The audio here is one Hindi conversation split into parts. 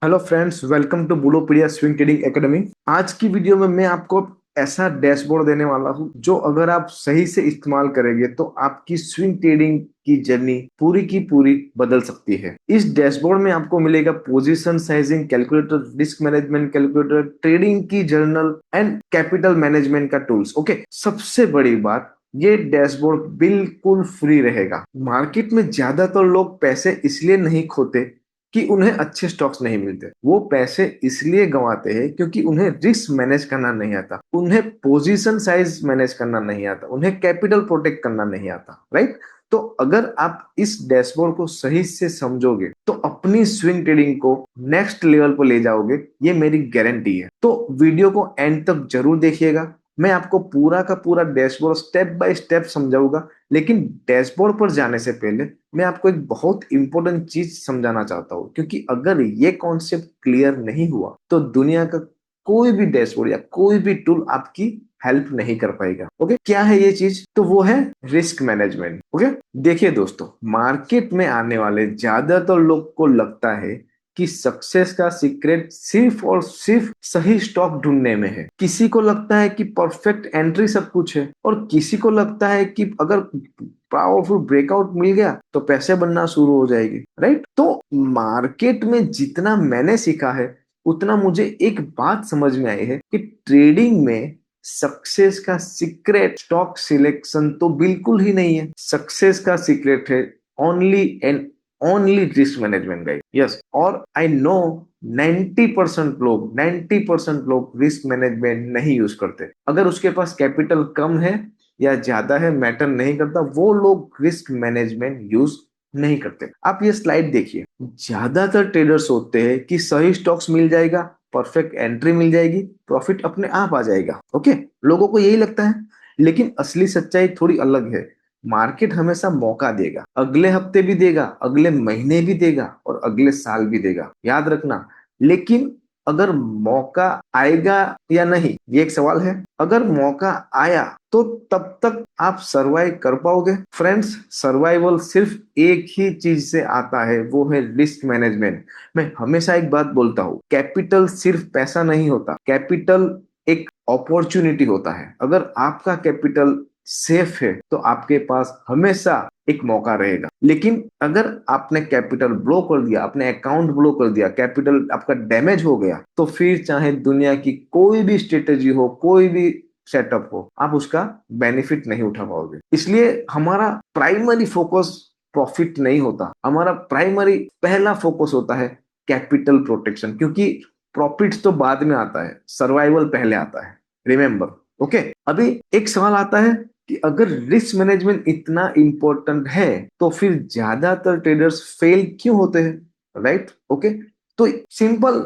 Hello friends, welcome to Bullopedia swing trading academy. आज की वीडियो में मैं आपको ऐसा डैशबोर्ड देने वाला हूं जो अगर आप सही से इस्तेमाल करेंगे तो आपकी स्विंग ट्रेडिंग की जर्नी पूरी की पूरी बदल सकती है। इस डैशबोर्ड में आपको मिलेगा position sizing calculator, risk management calculator, trading की जर्नल एंड कैपिटल मैनेजमेंट का टूल्स। ओके, सबसे बड़ी बात, ये डैशबोर्ड बिल्कुल फ्री रहेगा। मार्केट में ज्यादातर लोग पैसे इसलिए नहीं खोते कि उन्हें अच्छे स्टॉक्स नहीं मिलते। वो पैसे इसलिए गंवाते हैं क्योंकि उन्हें रिस्क मैनेज करना नहीं आता, उन्हें पोजीशन साइज मैनेज करना नहीं आता, उन्हें कैपिटल प्रोटेक्ट करना नहीं आता। राइट? तो अगर आप इस डैशबोर्ड को सही से समझोगे तो अपनी स्विंग ट्रेडिंग को नेक्स्ट लेवल पर ले जाओगे, ये मेरी गारंटी है। तो वीडियो को एंड तक जरूर देखिएगा। मैं आपको पूरा का पूरा डैशबोर्ड स्टेप बाय स्टेप समझाऊंगा, लेकिन डैशबोर्ड पर जाने से पहले मैं आपको एक बहुत इंपॉर्टेंट चीज समझाना चाहता हूँ, क्योंकि अगर ये कॉन्सेप्ट क्लियर नहीं हुआ तो दुनिया का कोई भी डैशबोर्ड या कोई भी टूल आपकी हेल्प नहीं कर पाएगा। ओके, क्या है ये चीज? तो वो है रिस्क मैनेजमेंट। ओके, देखिए दोस्तों, मार्केट में आने वाले ज्यादातर लोग को लगता है कि सक्सेस का सीक्रेट सिर्फ और सिर्फ सही स्टॉक ढूंढने में है। किसी को लगता है कि परफेक्ट एंट्री सब कुछ है, और किसी को लगता है कि अगर पावरफुल ब्रेकआउट मिल गया तो पैसे बनना शुरू हो जाएगी। राइट? तो मार्केट में जितना मैंने सीखा है उतना मुझे एक बात समझ में आई है कि ट्रेडिंग में सक्सेस का सीक्रेट स्टॉक सिलेक्शन तो बिल्कुल ही नहीं है। सक्सेस का सीक्रेट है only and only risk management guide. Yes, और आई नो 90% लोग रिस्क मैनेजमेंट नहीं यूज करते। अगर उसके पास कैपिटल कम है या ज्यादा है मैटर नहीं करता, वो लोग रिस्क मैनेजमेंट यूज नहीं करते। आप ये स्लाइड देखिए, ज्यादातर ट्रेडर्स सोचते हैं कि सही स्टॉक्स मिल जाएगा, परफेक्ट एंट्री मिल जाएगी, प्रॉफिट अपने आप आ जाएगा। ओके, लोगों को यही लगता है, लेकिन असली सच्चाई थोड़ी अलग है। मार्केट हमेशा मौका देगा, अगले हफ्ते भी देगा, अगले महीने भी देगा और अगले साल भी देगा, याद रखना। लेकिन अगर मौका आएगा या नहीं, ये एक सवाल है। अगर मौका आया तो तब तक आप सरवाइव कर पाओगे? फ्रेंड्स, सर्वाइवल सिर्फ एक ही चीज से आता है, वो है रिस्क मैनेजमेंट। मैं हमेशा एक बात बोलता हूँ, कैपिटल सिर्फ पैसा नहीं होता, कैपिटल एक अपॉर्चुनिटी होता है। अगर आपका कैपिटल सेफ है तो आपके पास हमेशा एक मौका रहेगा। लेकिन अगर आपने कैपिटल ब्लो कर दिया, अपने अकाउंट ब्लो कर दिया, कैपिटल आपका डैमेज हो गया, तो फिर चाहे दुनिया की कोई भी स्ट्रेटेजी हो, कोई भी सेटअप हो, आप उसका बेनिफिट नहीं उठा पाओगे। इसलिए हमारा प्राइमरी फोकस प्रॉफिट नहीं होता, हमारा प्राइमरी पहला फोकस होता है कैपिटल प्रोटेक्शन, क्योंकि प्रॉफिट तो बाद में आता है, सर्वाइवल पहले आता है। रिमेंबर? ओके, अभी एक सवाल आता है कि अगर रिस्क मैनेजमेंट इतना इंपॉर्टेंट है तो फिर ज्यादातर ट्रेडर्स फेल क्यों होते हैं? राइट? ओके, तो सिंपल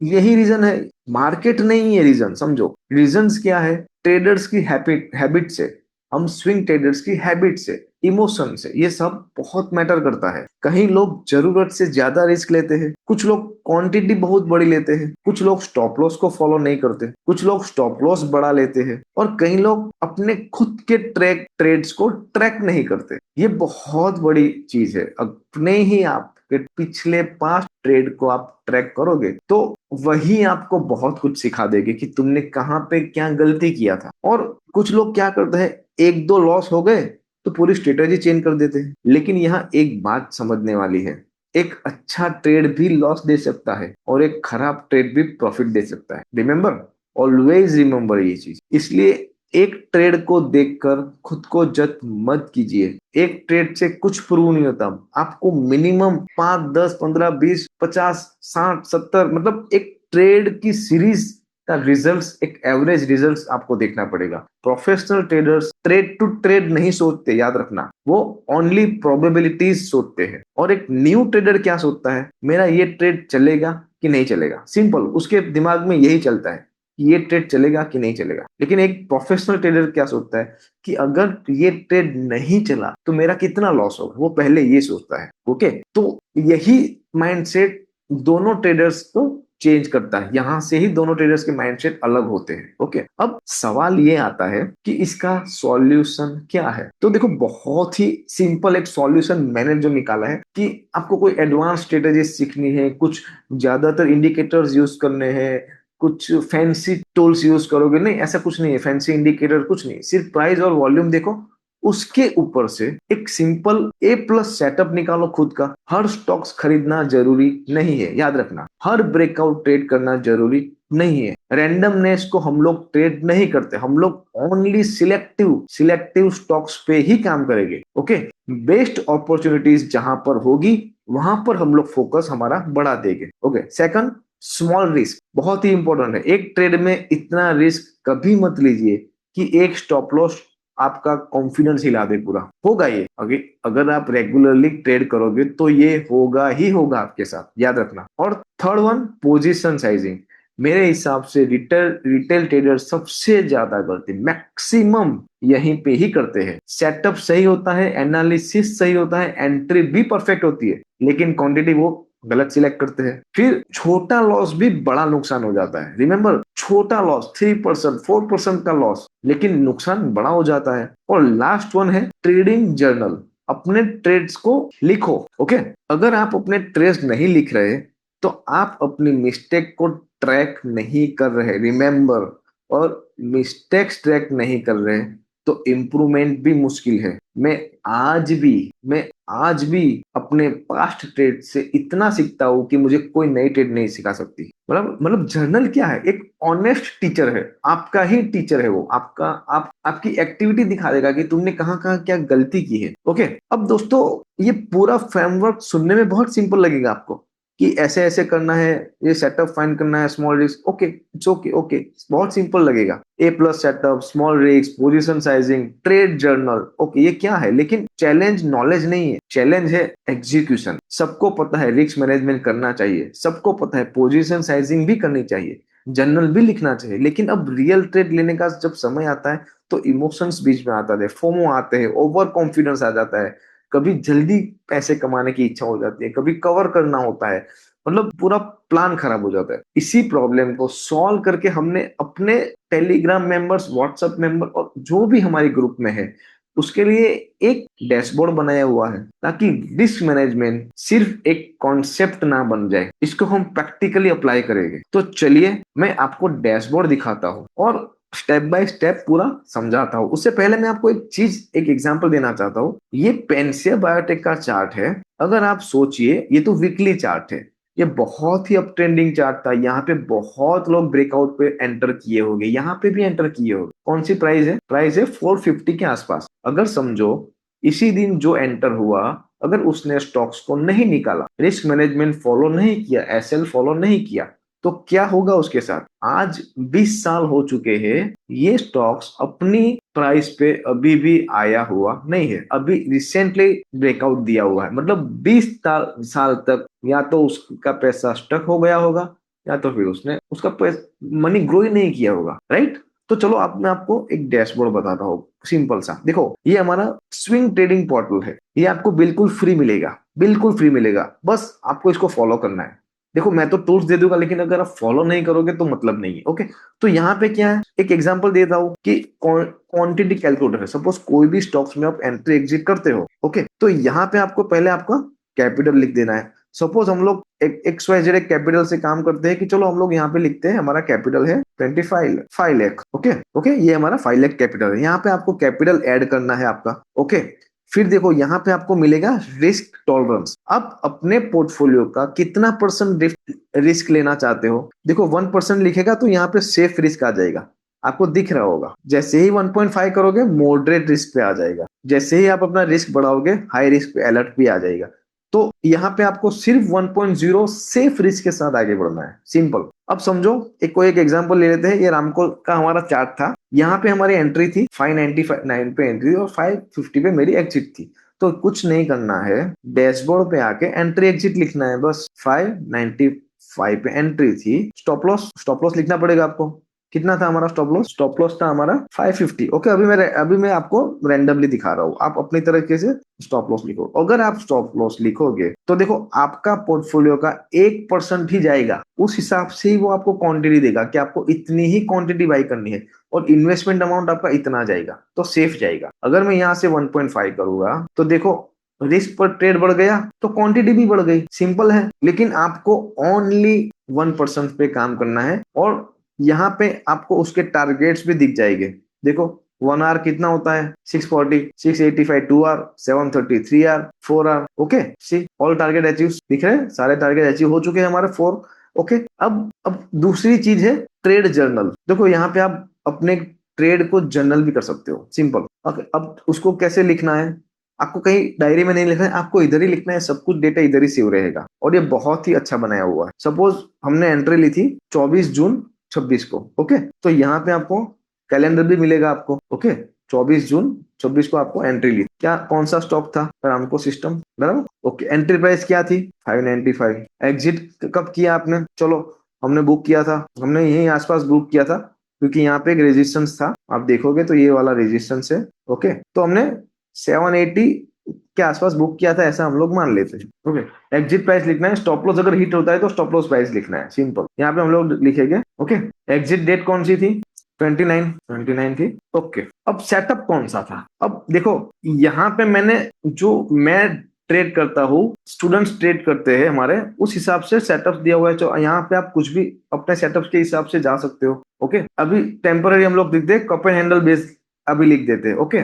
यही रीजन है, मार्केट नहीं है रीजन। समझो रीजंस क्या है, ट्रेडर्स की हैबिट से, हम स्विंग ट्रेडर्स की हैबिट से, इमोशन से, ये सब बहुत मैटर करता है। कहीं लोग जरूरत से ज्यादा रिस्क लेते हैं, कुछ लोग क्वांटिटी बहुत बड़ी लेते हैं, कुछ लोग स्टॉप लॉस को फॉलो नहीं करते, कुछ लोग स्टॉप लॉस बढ़ा लेते हैं, और कई लोग अपने खुद के ट्रेड्स को ट्रैक नहीं करते। ये बहुत बड़ी चीज है। अपने ही आप पिछले 5 ट्रेड को आप ट्रैक करोगे तो वही आपको बहुत कुछ सिखा देगी कि तुमने कहाँ पे क्या गलती किया था। और कुछ लोग क्या करते हैं, एक दो लॉस हो गए तो पूरी स्ट्रेटेजी चेंज कर देते हैं। लेकिन यहाँ एक बात समझने वाली है, एक अच्छा ट्रेड भी लॉस दे सकता है और एक खराब ट्रेड भी प्रॉफिट दे सकता है। रिमेंबर, ऑलवेज रिमेंबर ये चीज। इसलिए एक ट्रेड को देखकर खुद को जज मत कीजिए। एक ट्रेड से कुछ प्रूव नहीं होता, आपको मिनिमम 5, 10, 15, 20, 50, 60, 70, मतलब एक ट्रेड की सीरीज का रिजल्ट्स, एक एवरेज रिजल्ट्स आपको देखना पड़ेगा। Professional traders trade to trade नहीं सोचते, याद रखना, वो ओनली प्रोबेबिलिटीज सोचते हैं। और एक न्यू ट्रेडर क्या सोचता है, मेरा ये ट्रेड चलेगा कि नहीं चलेगा, सिंपल, उसके दिमाग में यही चलता है कि ये ट्रेड चलेगा कि नहीं चलेगा। लेकिन एक प्रोफेशनल ट्रेडर क्या सोचता है कि अगर ये ट्रेड नहीं चला तो मेरा कितना लॉस होगा, वो पहले ये सोचता है। ओके, तो यही माइंडसेट दोनों ट्रेडर्स को चेंज करता है। यहाँ से ही दोनों ट्रेडर्स के माइंडसेट अलग होते हैं। ओके, अब सवाल ये आता है कि इसका सॉल्यूशन क्या है। तो देखो, बहुत ही सिंपल एक सॉल्यूशन मैंने जो निकाला है कि आपको कोई एडवांस स्ट्रेटेजी सीखनी है, कुछ ज्यादातर इंडिकेटर्स यूज करने हैं, कुछ फैंसी टूल्स यूज करोगे, नहीं, ऐसा कुछ नहीं है। फैंसी इंडिकेटर कुछ नहीं, सिर्फ प्राइस और वॉल्यूम देखो, उसके ऊपर से एक सिंपल ए प्लस सेटअप निकालो खुद का। हर स्टॉक्स खरीदना जरूरी नहीं है, याद रखना। हर ब्रेकआउट ट्रेड करना जरूरी नहीं है। रैंडमनेस को हम लोग ट्रेड नहीं करते, हम लोग ओनली सिलेक्टिव सिलेक्टिव स्टॉक्स पे ही काम करेंगे। ओके, बेस्ट अपॉर्चुनिटीज जहां पर होगी वहां पर हम लोग फोकस हमारा बढ़ा देंगे। ओके, सेकंड, स्मॉल रिस्क बहुत ही इंपॉर्टेंट है। एक ट्रेड में इतना रिस्क कभी मत लीजिए कि एक स्टॉप लॉस आपका कॉन्फिडेंस हिला दे पूरा। होगा ये, अगर आप रेगुलरली ट्रेड करोगे तो ये होगा ही होगा आपके साथ, याद रखना। और थर्ड वन, पोजीशन साइजिंग। मेरे हिसाब से रिटेल ट्रेडर सबसे ज्यादा गलती मैक्सिमम यहीं पे ही करते हैं। सेटअप सही होता है, एनालिसिस सही होता है, एंट्री भी परफेक्ट होती है, लेकिन क्वांटिटी वो गलत सिलेक्ट करते हैं। फिर छोटा लॉस भी बड़ा नुकसान हो जाता है। रिमेंबर, छोटा लॉस 3% 4% का लॉस, लेकिन नुकसान बड़ा हो जाता है। और लास्ट वन है ट्रेडिंग जर्नल। अपने ट्रेड्स को लिखो। ओके, अगर आप अपने ट्रेड्स नहीं लिख रहे तो आप अपनी मिस्टेक को ट्रैक नहीं कर रहे। रिमेंबर, और मिस्टेक्स ट्रैक नहीं कर रहे तो इम्प्रूवमेंट भी मुश्किल है। मैं आज भी अपने पास्ट ट्रेड से इतना सीखता हूं कि मुझे कोई नई ट्रेड नहीं सिखा सकती। मतलब जर्नल क्या है? एक ऑनेस्ट टीचर है, आपका ही टीचर है वो। आपकी एक्टिविटी दिखा देगा कि तुमने कहाँ कहाँ क्या गलती की है। ओके, अब दोस्तों, ये पूरा फ्रेमवर्क सुनने में बहुत सिंपल लगेगा आपको कि ऐसे ऐसे करना है, ये सेटअप फाइंड करना है, small risk. Okay, it's okay, okay, बहुत सिंपल लगेगा। A plus setup, small risk, position sizing, trade journal. Okay, ये क्या है? लेकिन चैलेंज नॉलेज नहीं है, चैलेंज है एग्जीक्यूशन। सबको पता है रिस्क मैनेजमेंट करना चाहिए, सबको पता है पोजीशन साइजिंग भी करनी चाहिए, जर्नल भी लिखना चाहिए, लेकिन अब रियल ट्रेड लेने का जब समय आता है तो इमोशंस बीच में आता है, फोमो आते हैं, ओवर कॉन्फिडेंस आ जाता है, कभी जल्दी पैसे कमाने की इच्छा हो जाती है, कभी कवर करना होता है, मतलब पूरा प्लान खराब हो जाता है। इसी प्रॉब्लम को सॉल्व करके हमने अपने टेलीग्राम मेंबर्स, व्हाट्सएप मेंबर और जो भी हमारे ग्रुप में है उसके लिए एक डैशबोर्ड बनाया हुआ है, ताकि रिस्क मैनेजमेंट सिर्फ एक कॉन्सेप्ट ना बन जाए, इसको हम प्रैक्टिकली अप्लाई करेंगे। तो चलिए मैं आपको डैशबोर्ड दिखाता हूँ और स्टेप बाय स्टेप पूरा समझाता हूँ। उससे पहले मैं आपको एक एग्जांपल देना चाहता हूँ। ये पेंसिया बायोटेक का चार्ट है। अगर आप सोचिए, ये तो वीकली चार्ट है, ये बहुत ही अप ट्रेंडिंग चार्ट था। यहाँ पे बहुत लोग ब्रेकआउट पे एंटर किए होंगे, यहाँ पे भी एंटर किए होंगे। कौन सी प्राइस है 450 के आसपास। अगर समझो इसी दिन जो एंटर हुआ, अगर उसने स्टॉक्स को नहीं निकाला, रिस्क मैनेजमेंट फॉलो नहीं किया, एसएल फॉलो नहीं किया, तो क्या होगा उसके साथ? आज 20 साल हो चुके हैं, ये स्टॉक्स अपनी प्राइस पे अभी भी आया हुआ नहीं है, अभी रिसेंटली ब्रेकआउट दिया हुआ है। मतलब 20 साल तक या तो उसका पैसा स्टक हो गया होगा, या तो फिर उसने उसका मनी ग्रो ही नहीं किया होगा, राइट? तो चलो अब मैं आपको एक डैशबोर्ड बताता हूँ सिंपल सा। देखो, ये हमारा स्विंग ट्रेडिंग पोर्टल है, ये आपको बिल्कुल फ्री मिलेगा, बिल्कुल फ्री मिलेगा, बस आपको इसको फॉलो करना है। देखो, मैं तो टूल्स दे दूंगा, लेकिन अगर आप फॉलो नहीं करोगे तो मतलब नहीं है। ओके, तो यहाँ पे क्या है, एक एग्जांपल देता हूँ कि क्वांटिटी कैलकुलेटर है। सपोज कोई भी स्टॉक्स में आप एंट्री एग्जिट करते हो। ओके, तो यहाँ पे आपको पहले आपका कैपिटल लिख देना है। सपोज हम लोग XYZ कैपिटल से काम करते हैं कि चलो हम लोग यहाँ पे लिखते हैं हमारा कैपिटल है 25 लाख। ओके ओके, ये हमारा 5 लाख कैपिटल है। यहाँ पे आपको कैपिटल ऐड करना है आपका। ओके, फिर देखो यहाँ पे आपको मिलेगा रिस्क टॉलरेंस। आप अपने पोर्टफोलियो का कितना परसेंट रिस्क लेना चाहते हो। देखो 1% लिखेगा तो यहाँ पे सेफ रिस्क आ जाएगा, आपको दिख रहा होगा। जैसे ही 1.5 करोगे मॉडरेट रिस्क पे आ जाएगा, जैसे ही आप अपना रिस्क बढ़ाओगे हाई रिस्क पे अलर्ट भी आ जाएगा। तो यहाँ पे आपको सिर्फ 1.0 सेफ रिस्क के साथ आगे बढ़ना है, सिंपल। अब समझो, एक एग्जांपल ले लेते हैं। ये रामको का हमारा चार्ट था, यहाँ पे हमारी एंट्री थी 595 पे एंट्री और 550 पे मेरी एग्जिट थी। तो कुछ नहीं करना है, डैशबोर्ड पे आके एंट्री एग्जिट लिखना है बस। 595 पे एंट्री थी, स्टॉप लॉस लिखना पड़ेगा आपको। कितना था हमारा स्टॉप लॉस था हमारा 550। ओके, अभी मैं आपको रैंडमली दिखा रहा हूँ, आप अपनी तरीके से स्टॉप लॉस लिखो। अगर आप स्टॉप लॉस लिखोगे तो देखो आपका पोर्टफोलियो का 1% ही जाएगा, उस हिसाब से ही वो आपको क्वांटिटी देगा कि आपको इतनी ही क्वांटिटी बाई करनी है और इन्वेस्टमेंट अमाउंट आपका इतना जाएगा, तो सेफ जाएगा। अगर मैं यहाँ से 1.5 करूंगा तो देखो रिस्क पर ट्रेड बढ़ गया तो क्वांटिटी भी बढ़ गई, सिंपल है। लेकिन आपको ओनली 1% पे काम करना है और यहाँ पे आपको उसके टारगेट्स भी दिख जाएंगे। देखो 1 आवर कितना होता है, 640, 685, 2 hour, 730, 3 hour, 4 hour. Okay, see all target achieve दिख रहे हैं, सारे टारगेट अचीव हो चुके हैं हमारे 4। ओके, अब दूसरी चीज है ट्रेड जर्नल। देखो यहाँ पे आप अपने ट्रेड को जर्नल भी कर सकते हो, सिंपल। ओके, अब उसको कैसे लिखना है, आपको कहीं डायरी में नहीं लिखना है, आपको इधर ही लिखना है, सब कुछ डेटा इधर ही सेव रहेगा और ये बहुत ही अच्छा बनाया हुआ है। सपोज हमने एंट्री ली थी 24 जून 26 को। ओके, तो यहाँ पे आपको कैलेंडर भी मिलेगा आपको। ओके, 24 जून 26 को आपको एंट्री ली, क्या कौन सा स्टॉक था रामको सिस्टम, बराबर। ओके, एंट्री प्राइस क्या थी 595। एग्जिट कब किया आपने, चलो हमने बुक किया था, हमने यही आसपास बुक किया था क्योंकि यहाँ पे एक रेजिस्टेंस था, आप देखोगे तो ये वाला रेजिस्टेंस है। ओके, तो हमने 780 के आसपास बुक किया था, ऐसा हम लोग मान लेते हैं। ओके, एग्जिट प्राइस लिखना है, स्टॉप लॉस अगर हिट होता है तो स्टॉप लॉस प्राइस लिखना है, सिंपल। यहाँ पे हम लोग लिखेंगे। ओके, एग्जिट डेट कौन सी थी, 29 थी। ओके, अब सेटअप कौन सा था, अब देखो यहाँ पे मैं ट्रेड करता हूँ, स्टूडेंट्स ट्रेड करते हैं हमारे, उस हिसाब से सेटअप दिया हुआ है। तो यहाँ पे आप कुछ भी अपने सेटअप के हिसाब से जा सकते हो। ओके, अभी टेम्पररी हम लोग लिख दे, कप एंड हैंडल बेस अभी लिख देते हैं। ओके,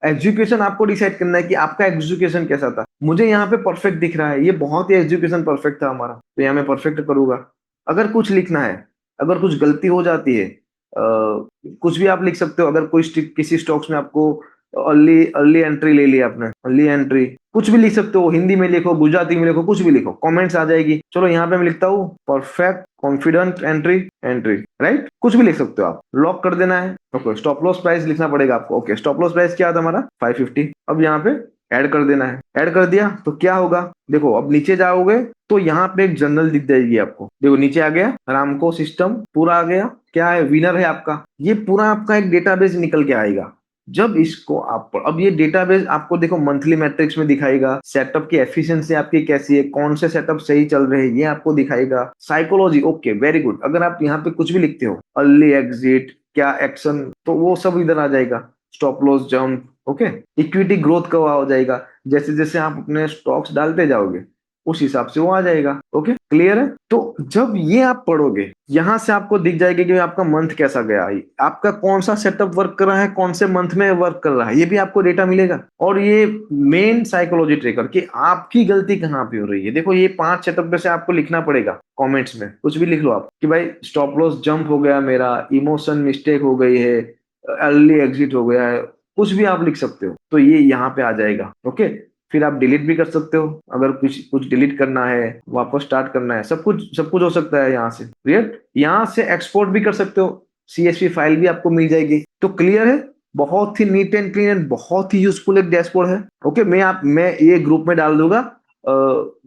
एजुकेशन आपको डिसाइड करना है कि आपका एजुकेशन कैसा था। मुझे यहाँ पे परफेक्ट दिख रहा है, ये बहुत ही एजुकेशन परफेक्ट था हमारा, तो यहाँ मैं परफेक्ट करूंगा। अगर कुछ लिखना है, अगर कुछ गलती हो जाती है, कुछ भी आप लिख सकते हो। अगर किसी स्टॉक्स में आपको अर्ली अर्ली एंट्री ले लिया आपने, अर्ली एंट्री कुछ भी लिख सकते हो, हिंदी में लिखो, गुजराती में लिखो, कुछ भी लिखो, कमेंट्स आ जाएगी। चलो यहाँ पे मैं लिखता हूँ perfect confident entry entry, right, कुछ भी लिख सकते हो आप, लॉक कर देना है। ओके, स्टॉप लॉस प्राइस लिखना पड़ेगा आपको। ओके, स्टॉप लॉस प्राइस क्या था हमारा 550। अब यहाँ पे ऐड कर देना है, ऐड कर दिया तो क्या होगा, देखो अब नीचे जाओगे तो यहाँ पे एक जर्नल दिख जाएगी आपको। देखो नीचे आ गया, रामको सिस्टम पूरा आ गया, क्या है, विनर है आपका, ये पूरा आपका एक डेटाबेस निकल के आएगा। जब इसको आप अब ये डेटाबेस आपको देखो मंथली मैट्रिक्स में दिखाएगा, सेटअप की एफिशिएंसी आपकी कैसी है, कौन से सेटअप सही चल रहे हैं ये आपको दिखाएगा। साइकोलॉजी, ओके वेरी गुड, अगर आप यहाँ पे कुछ भी लिखते हो, अर्ली एग्जिट, क्या एक्शन, तो वो सब इधर आ जाएगा। Stop loss jump, okay, equity growth कब हो जाएगा, जैसे जैसे आप अपने स्टॉक्स डालते जाओगे उस हिसाब से वो आ जाएगा। ओके, क्लियर है। तो जब ये आप पढ़ोगे यहां से आपको दिख जाएगा कि आपका मंथ कैसा गया है, आपका कौन सा सेटअप वर्क कर रहा है, कौन से मंथ में वर्क कर रहा है, ये भी आपको डेटा मिलेगा। और ये मेन साइकोलॉजी ट्रेकर कि आपकी गलती कहाँ पे हो रही है। देखो ये 5 सेटअप में से आपको लिखना पड़ेगा, कमेंट्स में कुछ भी लिख लो आप कि भाई स्टॉप लॉस जंप हो गया मेरा, इमोशन मिस्टेक हो गई है, अर्ली एग्जिट हो गया है, कुछ भी आप लिख सकते हो, तो ये यहाँ पे आ जाएगा। ओके, फिर आप डिलीट भी कर सकते हो, अगर कुछ कुछ डिलीट करना है, वापस स्टार्ट करना है, सब कुछ हो सकता है यहाँ से। क्लियर, यहाँ से एक्सपोर्ट भी कर सकते हो, CSV फाइल भी आपको मिल जाएगी। तो क्लियर है, बहुत ही नीट एंड क्लीन एंड बहुत ही यूजफुल एक डैशबोर्ड है। ओके, मैं ये ग्रुप में डाल दूंगा,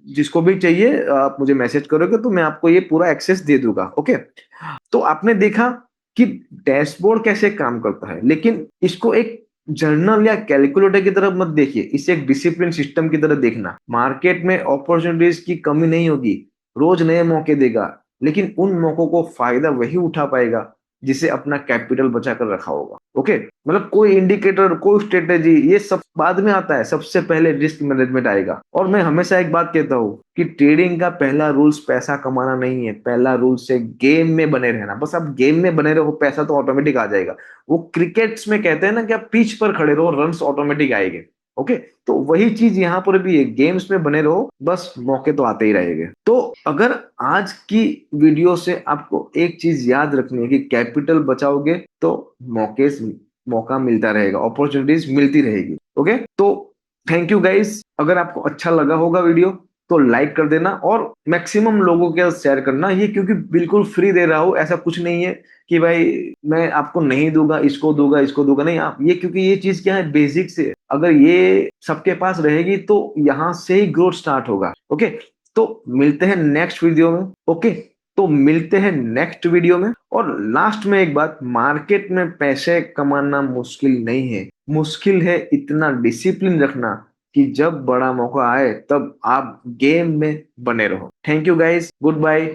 जिसको भी चाहिए आप मुझे मैसेज करोगे तो मैं आपको ये पूरा एक्सेस दे दूंगा। ओके, तो आपने देखा कि डैशबोर्ड कैसे काम करता है, लेकिन इसको एक जर्नल या कैलकुलेटर की तरफ मत देखिए, इसे एक डिसिप्लिन सिस्टम की तरह देखना। मार्केट में अपॉर्चुनिटीज की कमी नहीं होगी, रोज नए मौके देगा, लेकिन उन मौकों को फायदा वही उठा पाएगा जिसे अपना कैपिटल बचा कर रखा होगा। ओके, मतलब कोई इंडिकेटर, कोई स्ट्रेटेजी, ये सब बाद में आता है, सबसे पहले रिस्क मैनेजमेंट आएगा। और मैं हमेशा एक बात कहता हूँ कि ट्रेडिंग का पहला रूल्स पैसा कमाना नहीं है, पहला रूल्स है गेम में बने रहना। बस आप गेम में बने रहो, पैसा तो ऑटोमेटिक आ जाएगा। वो क्रिकेट्स में कहते हैं ना कि आप पिच पर खड़े रहो, रन्स ऑटोमेटिक आएंगे। ओके, तो वही चीज यहाँ पर भी है, गेम्स में बने रहो, बस मौके तो आते ही रहेंगे। तो अगर आज की वीडियो से आपको एक चीज याद रखनी है कि कैपिटल बचाओगे तो मौका मिलता रहेगा, अपॉर्चुनिटीज मिलती रहेगी। ओके, तो थैंक यू गाइस, अगर आपको अच्छा लगा होगा वीडियो तो लाइक कर देना और मैक्सिमम लोगों के साथ शेयर करना। ये क्योंकि बिल्कुल फ्री दे रहा हूँ, ऐसा कुछ नहीं है कि भाई मैं आपको नहीं दूंगा, इसको दूंगा, नहीं। आप ये, क्योंकि ये चीज क्या है, बेसिक से अगर ये सबके पास रहेगी तो यहाँ से ही ग्रोथ स्टार्ट होगा। ओके, तो मिलते हैं नेक्स्ट वीडियो में। ओके, तो मिलते हैं नेक्स्ट वीडियो में। और लास्ट में एक बात, मार्केट में पैसे कमाना मुश्किल नहीं है, मुश्किल है इतना डिसिप्लिन रखना कि जब बड़ा मौका आए तब आप गेम में बने रहो। Thank you guys, good bye.